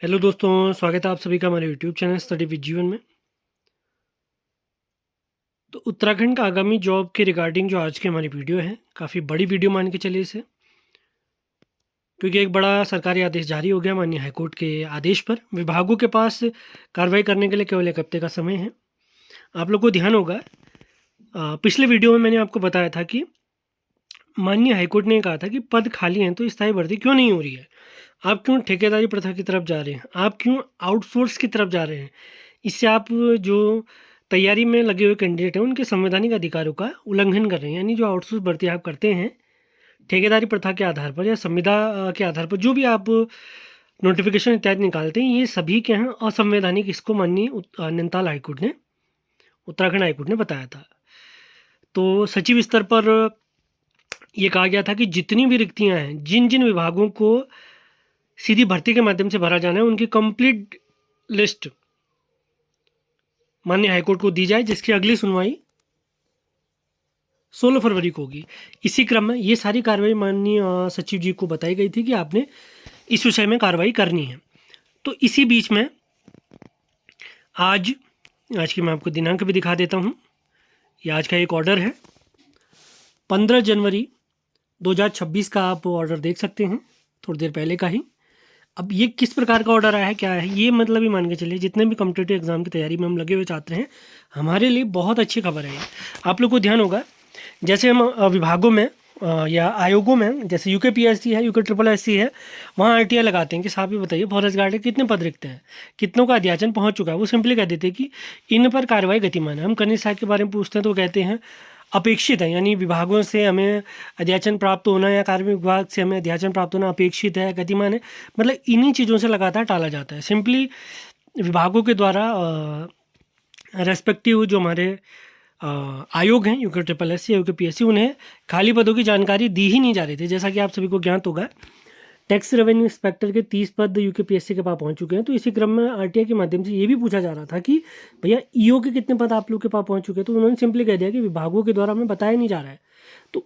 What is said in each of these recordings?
Hello दोस्तों, स्वागत है आप सभी का हमारे यूट्यूब चैनल स्टडी विद जीवन में। तो उत्तराखंड का आगामी जॉब के रिगार्डिंग जो आज की हमारी वीडियो है, काफ़ी बड़ी वीडियो मान के चलिए इसे, क्योंकि एक बड़ा सरकारी आदेश जारी हो गया माननीय हाईकोर्ट के आदेश पर। विभागों के पास कार्रवाई करने के लिए केवल 1 हफ्ते का समय है। आप लोग को ध्यान होगा, पिछले वीडियो में मैंने आपको बताया था कि माननीय हाईकोर्ट ने कहा था कि पद खाली हैं तो स्थायी भर्ती क्यों नहीं हो रही है। आप क्यों ठेकेदारी प्रथा की तरफ जा रहे हैं, आप क्यों आउटसोर्स की तरफ जा रहे हैं। इससे आप जो तैयारी में लगे हुए कैंडिडेट हैं उनके संवैधानिक अधिकारों का उल्लंघन कर रहे हैं। यानी जो आउटसोर्स भर्ती आप करते हैं ठेकेदारी प्रथा के आधार पर या संविदा के आधार पर, जो भी आप नोटिफिकेशन इत्यादि निकालते हैं, ये सभी के हैं असंवैधानिक। इसको माननीय नैनीताल हाईकोर्ट ने, उत्तराखंड हाईकोर्ट ने बताया था। तो सचिव स्तर पर ये कहा गया था कि जितनी भी रिक्तियां हैं, जिन जिन विभागों को सीधी भर्ती के माध्यम से भरा जाना है, उनकी कंप्लीट लिस्ट माननीय हाईकोर्ट को दी जाए, जिसकी अगली सुनवाई 16 फरवरी को होगी। इसी क्रम में ये सारी कार्रवाई माननीय सचिव जी को बताई गई थी कि आपने इस विषय में कार्रवाई करनी है। तो इसी बीच में आज की मैं आपको दिनांक भी दिखा देता हूँ। ये आज का एक ऑर्डर है, 15 जनवरी 2026 का आप ऑर्डर देख सकते हैं, थोड़ी देर पहले का ही। अब ये किस प्रकार का ऑर्डर आया है, क्या है ये, मतलब ही मान के चलिए जितने भी कॉम्पिटिटिव एग्जाम की तैयारी में हम लगे हुए छात्र हैं, हमारे लिए बहुत अच्छी खबर है ये। आप लोग को ध्यान होगा, जैसे हम विभागों में या आयोगों में, जैसे यूके है, यूके ट्रिपल एस सी है, वहाँ आरटीआई लगाते हैं कि साहब ये बताइए फॉरेस्ट गार्ड के कितने पद रिक्त हैं, कितनों का अध्याचन पहुँच चुका है। वो सिंपली कह देते हैं कि इन पर कार्रवाई गतिमान है। हम कनिष्ठ साहब के बारे में पूछते हैं तो वो कहते हैं अपेक्षित है, यानी विभागों से हमें अध्याचन प्राप्त होना या कार्मिक विभाग से हमें अध्याचन प्राप्त होना अपेक्षित है, गतिमान है। मतलब इन्हीं चीज़ों से लगातार टाला जाता है। सिंपली विभागों के द्वारा रेस्पेक्टिव जो हमारे आयोग हैं, UK triple S C, UK PSC, उन्हें खाली पदों की जानकारी दी ही नहीं जा रही थी। जैसा कि आप सभी को ज्ञात होगा, टैक्स रेवेन्यू इंस्पेक्टर के 30 पद यूके पीएससी के पास पहुंच चुके हैं। तो इसी क्रम में आरटीआई के माध्यम से ये भी पूछा जा रहा था कि भैया ईओ के कितने पद आप लोग के पास पहुंच चुके हैं। तो उन्होंने सिंपली कह दिया कि विभागों के द्वारा हमें बताया नहीं जा रहा है। तो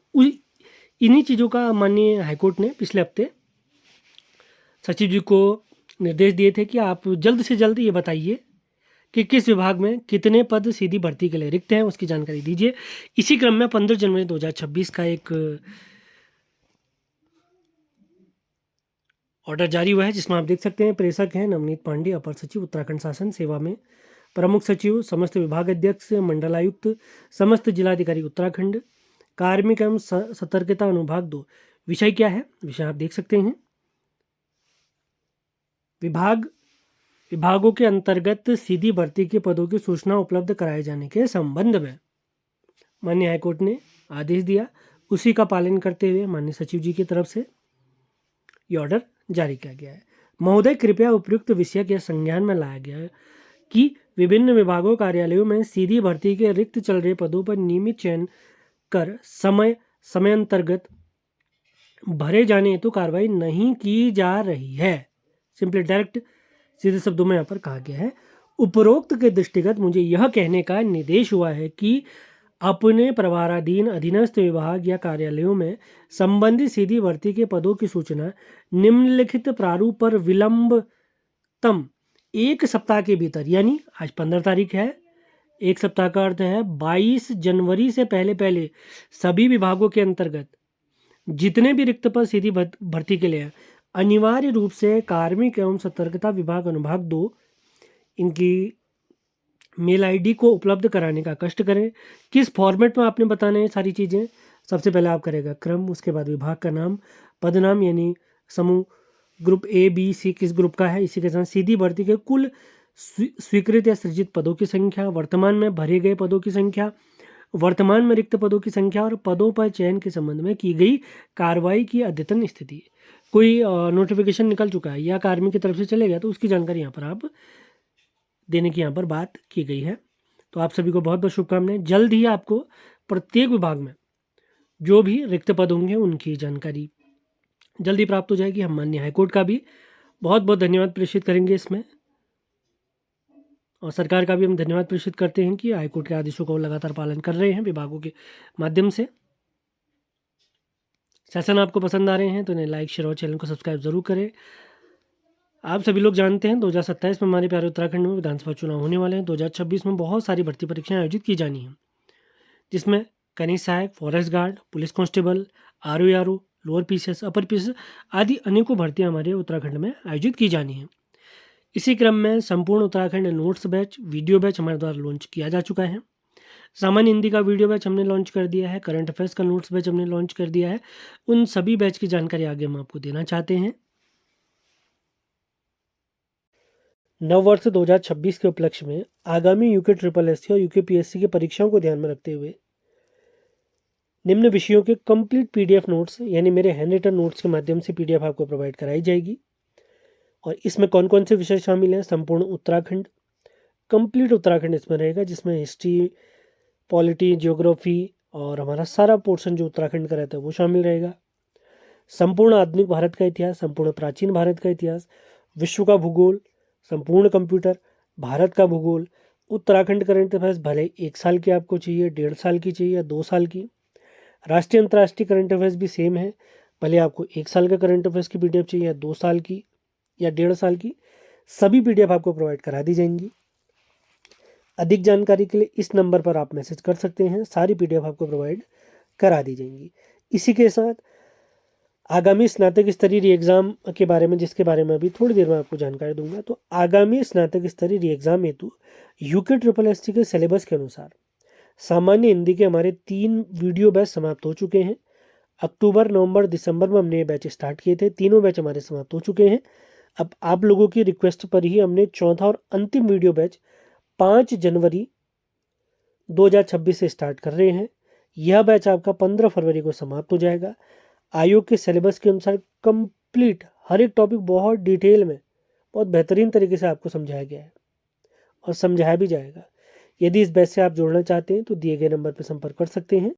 इन्हीं चीज़ों का माननीय हाईकोर्ट ने पिछले हफ्ते सचिव जी को निर्देश दिए थे कि आप जल्द से जल्द ये बताइए कि किस विभाग में कितने पद सीधी भर्ती के लिए रिक्त हैं, उसकी जानकारी दीजिए। इसी क्रम में 15 जनवरी 2026 का एक ऑर्डर जारी हुआ है, जिसमें आप देख सकते हैं प्रेषक हैं नवनीत पांडे, अपर सचिव उत्तराखंड शासन सेवा में, प्रमुख सचिव, समस्त विभाग अध्यक्ष, मंडलायुक्त, समस्त जिलाधिकारी उत्तराखंड, कार्मिक एवं सतर्कता अनुभाग 2। विषय क्या है, विषय आप देख सकते हैं, विभागों के अंतर्गत सीधी भर्ती के पदों की सूचना उपलब्ध कराए जाने के संबंध में माननीय हाईकोर्ट ने आदेश दिया। उसी का पालन करते हुए माननीय सचिव जी की तरफ से ये ऑर्डर जारी किया गया है। महोदय, कृपया उपयुक्त विषय के संज्ञान में लाया गया है कि विभिन्न विभागों कार्यालयों में सीधी भर्ती के रिक्त चल रहे पदों पर नियमित चयन कर समयांतर्गत भरे जाने हेतु कार्रवाई नहीं की जा रही है। सिंपली डायरेक्ट सीधे शब्दों में यहाँ पर कहा गया है। उपरोक्त के दृष्टिगत मुझे यह कहने का निर्देश हुआ है कि अपने प्रभाराधीन अधीनस्थ विभाग या कार्यालयों में संबंधित सीधी भर्ती के पदों की सूचना निम्नलिखित प्रारूप पर विलंबतम 1 सप्ताह के भीतर, यानी आज 15 तारीख है, 1 सप्ताह का अर्थ है 22 जनवरी से पहले पहले सभी विभागों के अंतर्गत जितने भी रिक्त पद सीधी भर्ती के लिए अनिवार्य रूप से कार्मिक एवं सतर्कता विभाग अनुभाग 2 इनकी मेल आईडी को उपलब्ध कराने का कष्ट करें। किस फॉर्मेट में आपने बताना है सारी चीज़ें, सबसे पहले आप करेगा क्रम, उसके बाद विभाग का नाम, पद नाम, यानी समूह ग्रुप ए बी सी किस ग्रुप का है, इसी के साथ सीधी भर्ती के कुल स्वीकृत या सृजित पदों की संख्या, वर्तमान में भरे गए पदों की संख्या, वर्तमान में रिक्त पदों की संख्या और पदों पर चयन के संबंध में की गई कार्रवाई की अद्यतन स्थिति। कोई नोटिफिकेशन निकल चुका है या कार्मिक की तरफ से चले गया तो उसकी जानकारी यहाँ पर आप देने की यहाँ पर बात की गई है। तो आप सभी को बहुत बहुत शुभकामनाएं। जल्द ही आपको प्रत्येक विभाग में जो भी रिक्त पद होंगे उनकी जानकारी जल्दी प्राप्त हो जाएगी। हम माननीय हाईकोर्ट का भी बहुत बहुत धन्यवाद प्रेषित करेंगे इसमें, और सरकार का भी हम धन्यवाद प्रेषित करते हैं कि हाईकोर्ट के आदेशों का लगातार पालन कर रहे हैं विभागों के माध्यम से। सेशन आपको पसंद आ रहे हैं तो इन्हें लाइक, शेयर और चैनल को सब्सक्राइब जरूर करें। आप सभी लोग जानते हैं 2027 में हमारे प्यारे उत्तराखंड में विधानसभा चुनाव होने वाले हैं। 2026 में बहुत सारी भर्ती परीक्षाएं आयोजित की जानी हैं, जिसमें खनिज सहायक, forest guard, police constable, RO, lower PCS, upper PCS आदि अनेकों भर्तियां हमारे उत्तराखंड में आयोजित की जानी हैं। इसी क्रम में संपूर्ण Uttarakhand notes batch, video batch हमारे द्वारा लॉन्च किया जा चुका है। सामान्य हिंदी का वीडियो बैच हमने लॉन्च कर दिया है, करंट अफेयर्स का नोट्स बैच हमने लॉन्च कर दिया है। उन सभी बैच की जानकारी आगे हम आपको देना चाहते हैं। नववर्ष 2026 के उपलक्ष्य में आगामी यूके ट्रिपल एस और यूके पीएससी की परीक्षाओं को ध्यान में रखते हुए निम्न विषयों के कंप्लीट पीडीएफ नोट्स यानी मेरे हैंड रिटन नोट्स के माध्यम से पीडीएफ आपको प्रोवाइड कराई जाएगी। और इसमें कौन कौन से विषय शामिल हैं? संपूर्ण उत्तराखंड, कंप्लीट उत्तराखंड इसमें रहेगा, जिसमें हिस्ट्री, पॉलिटी, ज्योग्राफी और हमारा सारा पोर्शन जो उत्तराखंड का रहता है वो शामिल रहेगा। संपूर्ण आधुनिक भारत का इतिहास, संपूर्ण प्राचीन भारत का इतिहास, विश्व का भूगोल, संपूर्ण कंप्यूटर, भारत का भूगोल, उत्तराखंड करंट अफेयर्स, भले 1 साल की आपको चाहिए, 1.5 साल की चाहिए या 2 साल की। राष्ट्रीय अंतर्राष्ट्रीय करंट अफेयर्स भी सेम है, भले आपको 1 साल का करंट अफेयर्स की पीडीएफ चाहिए या 2 साल की या 1.5 साल की, सभी पीडीएफ आपको प्रोवाइड करा दी जाएंगी। अधिक जानकारी के लिए इस नंबर पर आप मैसेज कर सकते हैं, सारी पीडीएफ आपको प्रोवाइड करा दी जाएंगी। इसी के साथ आगामी स्नातक स्तरीय री एग्ज़ाम के बारे में, जिसके बारे में अभी थोड़ी देर में आपको जानकारी दूंगा। तो आगामी स्नातक स्तरीय री एग्ज़ाम हेतु यूके ट्रिपल एस के सिलेबस के अनुसार सामान्य हिंदी के हमारे 3 वीडियो बैच समाप्त हो चुके हैं। अक्टूबर, नवंबर, दिसंबर में हमने ये बैच स्टार्ट किए थे, तीनों बैच हमारे समाप्त हो चुके हैं। अब आप लोगों की रिक्वेस्ट पर ही हमने चौथा और अंतिम वीडियो बैच 5 जनवरी 2026 से स्टार्ट कर रहे हैं। यह बैच आपका 15 फरवरी को समाप्त हो जाएगा। आयोग के सिलेबस के अनुसार कंप्लीट हर एक टॉपिक बहुत डिटेल में, बहुत बेहतरीन तरीके से आपको समझाया गया है और समझाया भी जाएगा। यदि इस बैच से आप जुड़ना चाहते हैं तो दिए गए नंबर पर संपर्क कर सकते हैं।